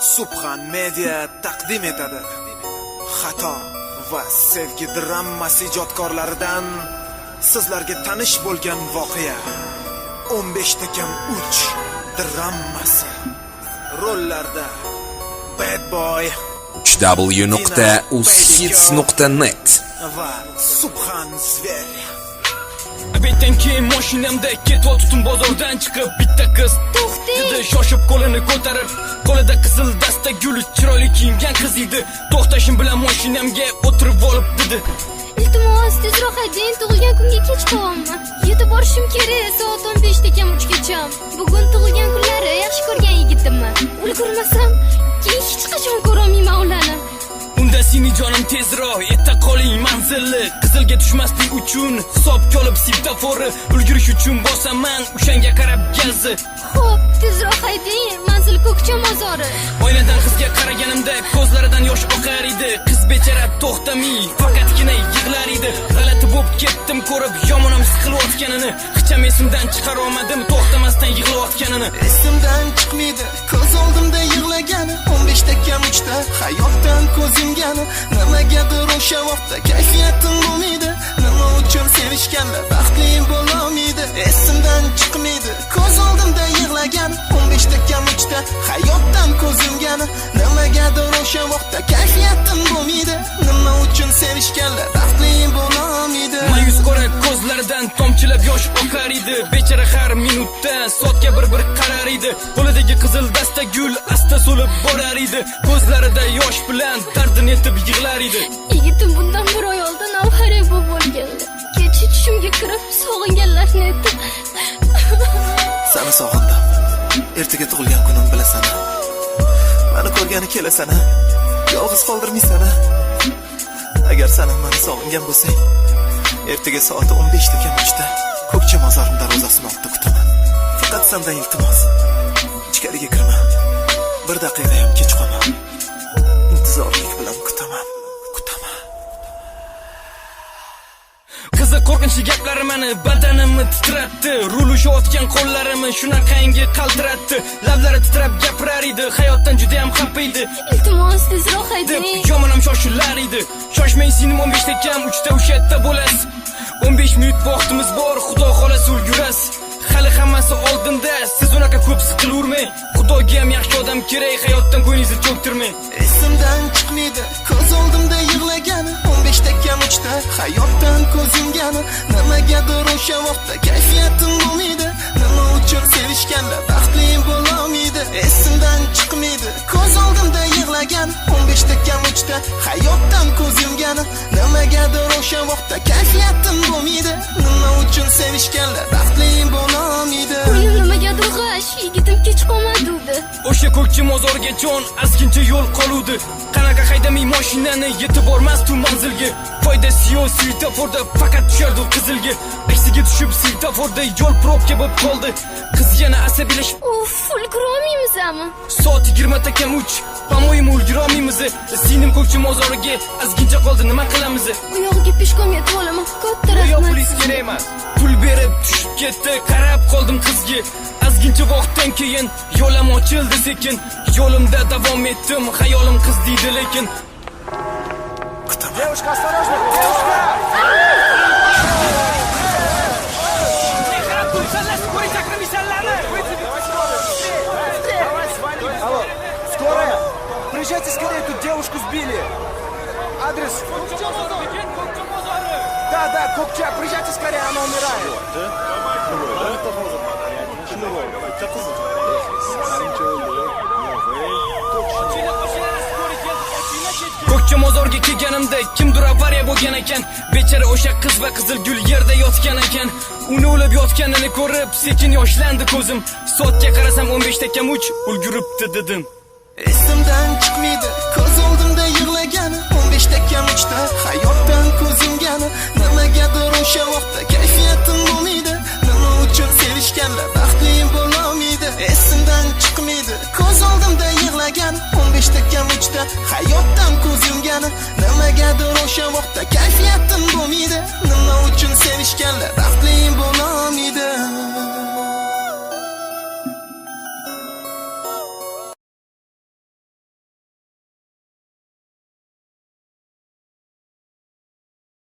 Subhan Media taqdim etadi. Xato va sevgi drammasi ijodkorlaridan sizlarga tanish bo'lgan voqea 15 drammasi. Rollarda Bad Boy, www.ushits.net va Subhan Zver. Betdan keyin mashinamda ketib tutum bozordan chiqib bitta qiz to'xtadi, shoshib qo'lini ko'tarib, qo'lida qizil dasta gul, chiroyli kiyingan qiz edi. To'xtashim bilan mashinamga o'tirib olib dedi: "Iltimos, tezroq haydang, tug'ilgan kunga kech qolyapman. Yetib borishim kerak, soat 15 kam 3gacha. Bugun tug'ilgan kunlari yaxshi ko'rgan yigitimman. Ulgurmasam, keyin hech qachon ko'rolmayman ularni." Unda seni jonim tezroq, yeta qoling manzilli. Qizilga tushmaslik uchun hisobga olib svetoforni, ulgurish uchun bosaman o'shanga qarab gazni. Xo'p, tezroq haydang, manzil Ko'kcha mozori. Oynadan qizga qaraganimda ko'zlaridan yosh oqar edi. Qiz bechara to'xtamay, faqatgina yig'lar edi. G'alati bo'lib ketdim ko'rib yomonam siqilayotganini. Hicham esimdan chiqara olmadim to'xtamasdan yig'layotganini. Esimdan chiqmaydi, ko'z oldimda yig'lagani, 15 kam 3da hayotdan ko'z yumgani. Nimagadir o'sha vaqtda kayfiyatim bo'lmaydi. Nima uchun sevishganda baxtli bo'lolmaydi. Esimdan chiqmaydi, ko'z oldimda yig'lagani, 15 kam 3da hayotdan ko'z yumgani. Nimagadir o'sha vaqtda kayfiyatim bo'lmaydi. Nima uchun sevishganda baxtli bo'lolmaydi. Mayus ko'ra ko'zlaridan tomchilab yosh oqar edi. Bechara har minutda soatga bir qarar edi. Qo'lidagi qizil dasta gul asta so'lib borar edi. Ko'zlarida yosh bilan dardini aytib yig'lar edi. Yigitim bundan bir oy oldin avariya bo'lgandi. Kecha tushimga kirib sog'inganlarni aytib. Seni sog'indim. Ertaga tug'ilgan kunim bilasan. Meni ko'rgani kelasan. Yolg'iz qoldirmaysan. Agar sen meni sog'ingan bo'lsang, ertaga soat 15 kam 3da Ko'kcha mozorimda rozasini olib kutaman. Faqat sendan iltimos, ichkariga kirma. Bir daqiqa ham kech qolma. Intizorlik bilan kutaman. Qiziq qo'rqinchli gaplari meni badanimni titratdi. Rulishayotgan qo'llarimni shunaqangi qaltiratdi. Lablari titrab gapirar edi, hayotdan juda ham xafa edi. "Iltimos, tezroq haydang." Yomonam shoshilar edi. Shoshmang, sinim 15 kam 3da o'sha yerda bo'lasiz. 15 minut vaqtimiz bor, Xudo xolasa ulgurasiz. Hali hammasi oldinda, siz unaqa ko'p siqilurmang. Xudoga ham yaxshi odam kerak, hayotdan ko'nglingizni cho'ktirmang. Esimdan chiqmaydi, ko'z oldimda yig'lagani, 15 kam 3da hayotdan ko'z yumgani. Nimagadir o'sha vaqtda kayfiyatim bo'lmaydi. Nima uchun sevishganda baxtli bo'lolmaydi. Esimdan chiqmaydi, ko'z oldimda yig'lagani, 15 kam 3da hayotdan ko'z yumgani. Nimagadir o'sha vaqtda kayfiyatim bo'lmaydi. Nima uchun sevishganda baxtli bo'lolmaydi. Ko'nglim nimagadir g'ash, yigitim kech qolmadi. O'sha Ko'kcha mozorga jon azgincha yo'l qoluvdi. Qanaqa haydamay mashinani yetib bormasdi manzilga. Foydasi yo'q svetoforda faqat tushardi qizilga. Aksiga tushib svetoforda yo'l probka bo'lib qoldi. Qiz yana asabiylashib, Uf, ulgurolmaymizmi? soat 20 kam 3. Pamoyim ulgurolmaymiz. Sinim Ko'kcha mozoriga azgincha qoldi, nima qilamiz? Bu yog'iga peshkom yetib olaman. Katta Yo'q, rahmat. polis kerak emas. Pul berib tushib ketdi, qarab qoldim qizga. Azgincha vaqtdan keyin yo'lim ochildi sekin. Yo'limda davom etdim, xayolim qiz deydi lekin. Девушка, осторожно, девушка! Алло, скорая! Приезжайте скорее, тут девушку сбили. Адрес? Да, Ko'kcha, приезжайте скорее, она умирает. Ko'kcha mozorga kelganimda kimdir avariya bo'lgan ekan. Bechara o'sha qiz va qizil gul yerda yotgan ekan. Uni o'lib yotganini ko'rib sekin yoshlandi ko'zim. Soatga qarasam 15 kam 3 ulguribdi dedim. Esimdan chiqmaydi, ko'z oldimda yig'lagani, 15 kam 3da hayotdan ko'z yumgani. Nimagadir o'sha vaqtda kayfiyatim bo'lmaydi. Nima uchun sevishganda baxtli bo'lolmaydi. Esimdan chiqmaydi, ko'z oldimda yig'lagani, 15 kam 3da hayotdan ko'z yumgani. Nimagadir o'sha vaqtda kayfiyatim bo'lmaydi. Nima uchun sevishganda baxtli bo'lolmaydi.